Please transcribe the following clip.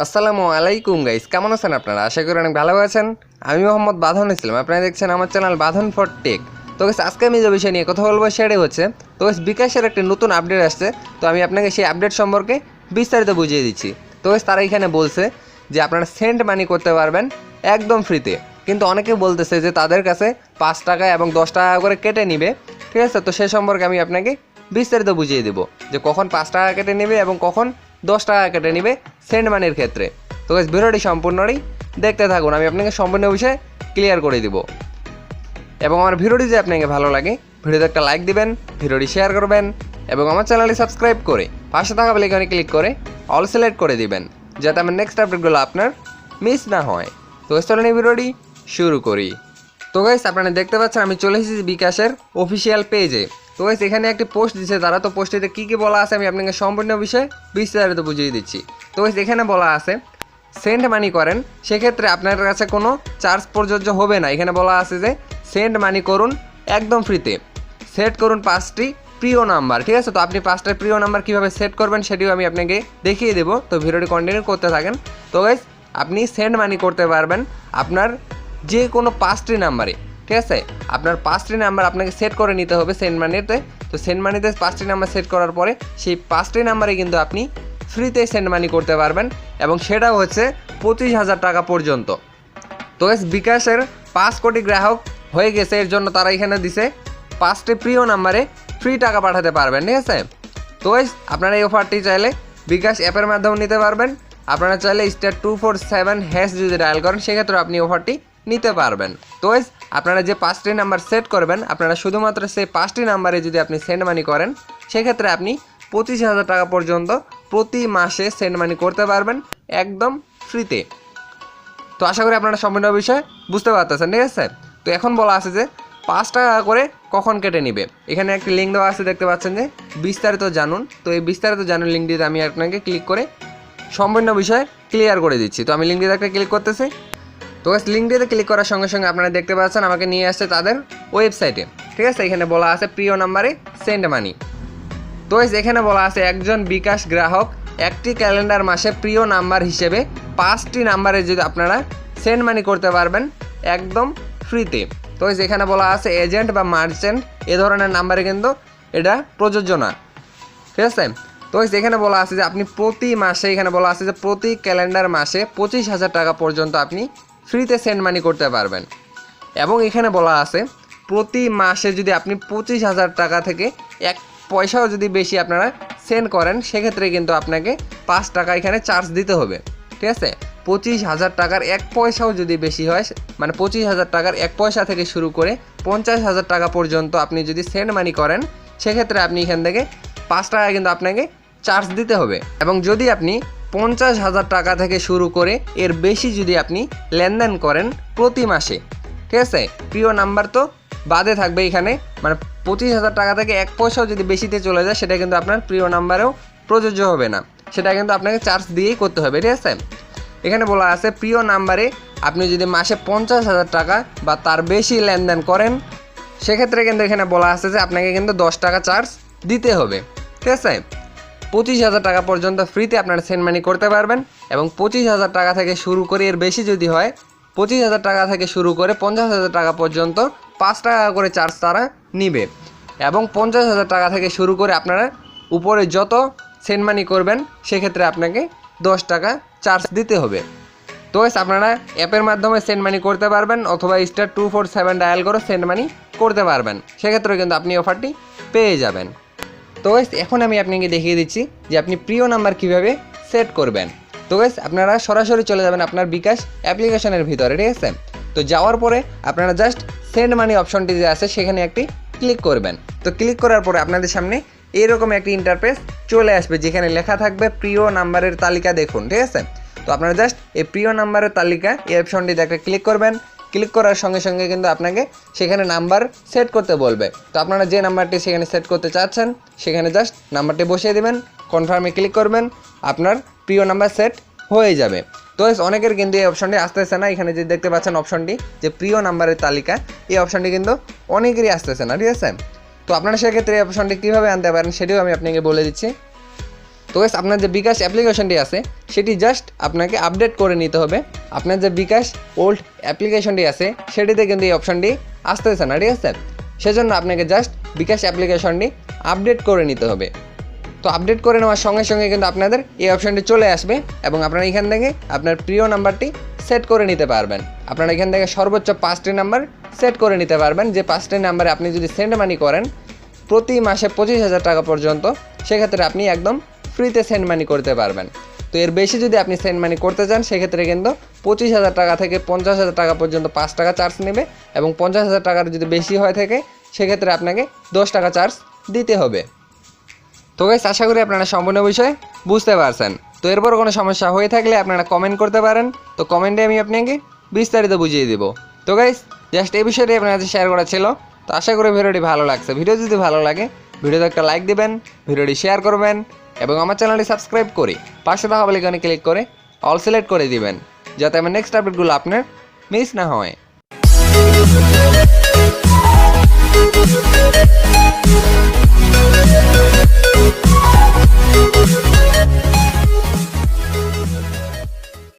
আসসালামু আলাইকুম গাইস, কেমন আছেন আপনারা? আশা করি অনেক ভালো আছেন। আমি মোহাম্মদ বাঁধন ইসলাম, আপনারা দেখছেন আমার চ্যানেল বাঁধন ফর টেক। তো গাইস, আজকে আমি যে বিষয় নিয়ে কথা বলবো সেটাই হচ্ছে, তো গাইস বিকাশের একটি নতুন আপডেট আসছে। তো আমি আপনাকে সেই আপডেট সম্পর্কে বিস্তারিত বুঝিয়ে দিচ্ছি। তো গাইস, তারা এখানে বলছে যে আপনারা সেন্ড মানি করতে পারবেন একদম ফ্রিতে, কিন্তু অনেকে বলতেছে যে তাদের কাছে 5 টাকা এবং 10 টাকা করে কেটে নিবে। ঠিক আছে, তো সে সম্পর্কে আমি আপনাকে বিস্তারিত বুঝিয়ে দেবো যে কখন 5 টাকা কেটে নেবে এবং কখন 10 টাকা কেটে নেবে সেন্ড মানির ক্ষেত্রে। তো গাইস, ভিডিওটি সম্পূর্ণই দেখতে থাকুন, আমি আপনাকে সম্পূর্ণ বিষয়ে ক্লিয়ার করে দিব। এবং আমার ভিডিওটি যদি আপনাকে ভালো লাগে, ভিডিওতে একটা লাইক দিবেন, ভিডিওটি শেয়ার করবেন এবং আমার চ্যানেলটি সাবস্ক্রাইব করে পাশে থাকা বেল আইকনে ক্লিক করে অল সিলেক্ট করে দিবেন, যাতে আমার নেক্সট আপডেটগুলো আপনার মিস না হয়। তো চলুন এই ভিডিওটি শুরু করি। তো গাইস, আপনারা দেখতে পাচ্ছেন আমি চলে এসেছি বিকাশের অফিসিয়াল পেজে। তো গাইস, এখানে একটি পোস্ট দিচ্ছে তারা। তো পোস্টটিতে কী কী বলা আছে আমি আপনাকে সম্পূর্ণ বিষয়ে বিস্তারিত বুঝিয়ে দিচ্ছি। তো গাইস, এখানে বলা আছে সেন্ড মানি করেন সেক্ষেত্রে আপনার কাছে কোনো চার্জ প্রযোজ্য হবে না। এখানে বলা আছে যে সেন্ড মানি করুন একদম ফ্রিতে, সেট করুন 5টি প্রিয় নাম্বার। ঠিক আছে, তো আপনি 5টা প্রিয় নাম্বার কীভাবে সেট করবেন সেটিও আমি আপনাকে দেখিয়ে দেবো। তো ভিডিওটি কন্টিনিউ করতে থাকেন। তো গাইস, আপনি সেন্ড মানি করতে পারবেন আপনার যে কোনো 5টি নাম্বারে। ঠিক আছে, আপনার 5টি নাম্বার আপনাকে সেট করে নিতে হবে সেন্ড মানিতে। তো সেন্ড মানিতে 5টি নাম্বার সেট করার পরে সেই 5টি নাম্বারে কিন্তু আপনি ফ্রিতে সেন্ড মানি করতে পারবেন, এবং সেটাও হচ্ছে 25,000 টাকা পর্যন্ত। তো গাইস, বিকাশের 5 কোটি গ্রাহক হয়ে গেছে, এর জন্য তারা এখানে দিছে 5টি প্রিয় নাম্বারে ফ্রি টাকা পাঠাতে পারবেন। ঠিক আছে, তো গাইস, আপনারা এই অফারটি চাইলে বিকাশ অ্যাপের মাধ্যমে নিতে পারবেন। আপনারা চাইলে *247# যদি ডায়াল করেন সেক্ষেত্রে আপনি অফারটি নিতে পারবেন। তো গাইস, আপনারা যে 5টি নাম্বার সেট করবেন, আপনারা শুধুমাত্র সেই 5টি নাম্বারে যদি আপনি সেন্ড মানি করেন সেক্ষেত্রে আপনি 25,000 টাকা পর্যন্ত প্রতি মাসে সেন্ড মানি করতে পারবেন একদম ফ্রিতে। তো আশা করি আপনারা সম্পূর্ণ বিষয় বুঝতে পারতেছেন। ঠিক আছে, তো এখন বলা আছে যে 5 টাকা করে কখন কেটে নিবে। এখানে একটি লিঙ্ক দেওয়া আছে, দেখতে পাচ্ছেন যে বিস্তারিত জানুন। তো এই বিস্তারিত জানুন লিঙ্কটিতে আমি আপনাকে ক্লিক করে সম্পূর্ণ বিষয় ক্লিয়ার করে দিচ্ছি। তো আমি লিঙ্কটিতে একটা ক্লিক করতেছি। তো লিঙ্কটিতে ক্লিক করার সঙ্গে সঙ্গে আপনারা দেখতে পাচ্ছেন আমাকে নিয়ে আসছে তাদের ওয়েবসাইটে। ঠিক আছে, এখানে বলা আছে প্রিয় নাম্বারে সেন্ড মানি। তো এখানে বলা আছে একজন বিকাশ গ্রাহক একটি ক্যালেন্ডার মাসে প্রিয় নাম্বার হিসেবে 5টি নাম্বারে যদি আপনারা সেন্ড মানি করতে পারবেন একদম ফ্রিতে। তো এখানে বলা আছে এজেন্ট বা মার্চেন্ট এ ধরনের নাম্বারে কিন্তু এটা প্রযোজ্য না। ঠিক আছে, তো এখানে বলা আছে যে আপনি প্রতি মাসে, এখানে বলা আছে যে প্রতি ক্যালেন্ডার মাসে 25,000 টাকা পর্যন্ত আপনি ফ্রিতে সেন্ড মানি করতে পারবেন। এবং এখানে বলা আছে প্রতি মাসে যদি আপনি 25,000 টাকা থেকে 1 পয়সাও যদি বেশি আপনারা সেন্ড করেন সেক্ষেত্রে কিন্তু আপনাকে 5 টাকা এখানে চার্জ দিতে হবে। ঠিক আছে, 25,000 টাকার 1 পয়সাও যদি বেশি হয়, মানে 25,000 টাকার 1 পয়সা থেকে শুরু করে 50,000 টাকা পর্যন্ত আপনি যদি সেন্ড মানি করেন সেক্ষেত্রে আপনি এখান থেকে 5 টাকা কিন্তু আপনাকে চার্জ দিতে হবে। এবং যদি আপনি 50,000 টাকা থেকে শুরু করে এর বেশি যদি আপনি লেনদেন করেন প্রতি মাসে, ঠিক আছে, প্রিয় নাম্বার তো বাদে থাকবে এখানে, মানে 25,000 টাকা থেকে 1 পয়সাও যদি বেশিতে চলে যায় সেটা কিন্তু আপনার প্রিয় নাম্বারেও প্রযোজ্য হবে না, সেটা কিন্তু আপনাকে চার্জ দিয়েই করতে হবে। ঠিক আছে, এখানে বলা আছে প্রিয় নাম্বারে আপনি যদি মাসে 50,000 টাকা বা তার বেশি লেনদেন করেন সেক্ষেত্রে কিন্তু এখানে বলা আছে যে আপনাকে কিন্তু 10 টাকা চার্জ দিতে হবে। ঠিক আছে, 25,000 টাকা পর্যন্ত ফ্রিতে আপনারা সেন্ড মানি করতে পারবেন, এবং 25,000 টাকা থেকে শুরু করে এর বেশি যদি হয় 25,000 টাকা থেকে শুরু করে 50,000 টাকা পর্যন্ত 5 টাকা করে চার্জ তারা নিবে। এবং 50,000 টাকা থেকে শুরু করে আপনারা উপরে যত সেন্ড মানি করবেন সেক্ষেত্রে আপনাকে 10 টাকা চার্জ দিতে হবে। তো আপনারা অ্যাপের মাধ্যমে সেন্ড মানি করতে পারবেন অথবা *247 ডায়াল করে সেন্ড মানি করতে পারবেন, সেক্ষেত্রে কিন্তু আপনি অফারটি পেয়ে যাবেন। তো এখন আমি আপনাকে দেখিয়ে দিচ্ছি যে আপনি প্রিয় নাম্বার কিভাবে সেট করবেন। তো আপনারা সরাসরি চলে যাবেন আপনার বিকাশ অ্যাপ্লিকেশনের ভিতরে। ঠিক আছে, তো যাওয়ার পরে আপনারা জাস্ট সেন্ড মানি অপশনটি যে আছে সেখানে একটি ক্লিক করবেন। তো ক্লিক করার পরে আপনাদের সামনে এইরকম একটি ইন্টারফেস চলে আসবে যেখানে লেখা থাকবে প্রিয় নাম্বারের তালিকা দেখুন। ঠিক আছে, তো আপনারা জাস্ট এই প্রিয় নাম্বারের তালিকা এই অপশনটিতে একটা ক্লিক করবেন। ক্লিক করার সঙ্গে সঙ্গে কিন্তু আপনাকে সেখানে নাম্বার সেট করতে বলবে। তো আপনারা যে নাম্বারটি সেখানে সেট করতে চাচ্ছেন সেখানে জাস্ট নাম্বারটি বসিয়ে দেবেন, কনফার্মে ক্লিক করবেন, আপনার প্রিয় নাম্বার সেট হয়ে যাবে। তো অনেকের কিন্তু এই অপশনটি আসতেছে না। এখানে যে দেখতে পাচ্ছেন অপশনটি যে প্রিয় নাম্বারের তালিকা, এই অপশনটি কিন্তু অনেকেরই আসতেছে না। ঠিক আছে, তো আপনারা সেক্ষেত্রে এই অপশনটি কীভাবে আনতে পারেন সেটিও আমি আপনাকে বলে দিচ্ছি। তো গাইস আপনার যে বিকাশ অ্যাপ্লিকেশনটি আছে সেটি জাস্ট আপনাকে আপডেট করে নিতে হবে। আপনার যে বিকাশ ওল্ড অ্যাপ্লিকেশনটি আছে সেটিতে কিন্তু এই অপশনটি আসতেছে না, ঠিক আছে? সেজন্য আপনাকে জাস্ট বিকাশ অ্যাপ্লিকেশনটি আপডেট করে নিতে হবে। তো আপডেট করে নেওয়ার সঙ্গে সঙ্গে কিন্তু আপনাদের এই অপশনটি চলে আসবে এবং আপনারা এখান থেকে আপনার প্রিয় নাম্বারটি সেট করে নিতে পারবেন। আপনারা এখান থেকে সর্বোচ্চ 5টি নাম্বার সেট করে নিতে পারবেন, যে 5টি নাম্বারে আপনি যদি সেন্ড মানি করেন প্রতি মাসে 25,000 টাকা পর্যন্ত, সেক্ষেত্রে আপনি একদম ফ্রিতে সেন্ড মানি করতে পারবেন। তো এর বেশি যদি আপনি সেন্ড মানি করতে চান সেক্ষেত্রে কিন্তু 25,000 টাকা থেকে 50,000 টাকা পর্যন্ত 5 টাকা চার্জ নেবে এবং 50,000 টাকার যদি বেশি হয়ে থাকে সেক্ষেত্রে আপনাকে 10 টাকা চার্জ দিতে হবে। তো গাইস আশা করি আপনারা সম্পূর্ণ বিষয় বুঝতে পারছেন। তো এরপর কোনো সমস্যা হয়ে থাকলে আপনারা কমেন্ট করতে পারেন, তো কমেন্টে আমি আপনাকে বিস্তারিত বুঝিয়ে দেব। তো গাইস জাস্ট এই বিষয়টি আপনার কাছে শেয়ার করা ছিল। তো আশা করি ভিডিওটি ভালো লাগছে। ভিডিও যদি ভালো লাগে ভিডিওতে একটা লাইক দিবেন, ভিডিওটি শেয়ার করবেন এবং আমার চ্যানেলটি সাবস্ক্রাইব করে পাশে থাকা বেল আইকনে ক্লিক করে অল সিলেক্ট করে দিবেন, যাতে আমার নেক্সট আপডেটগুলো আপনার মিস না হয়।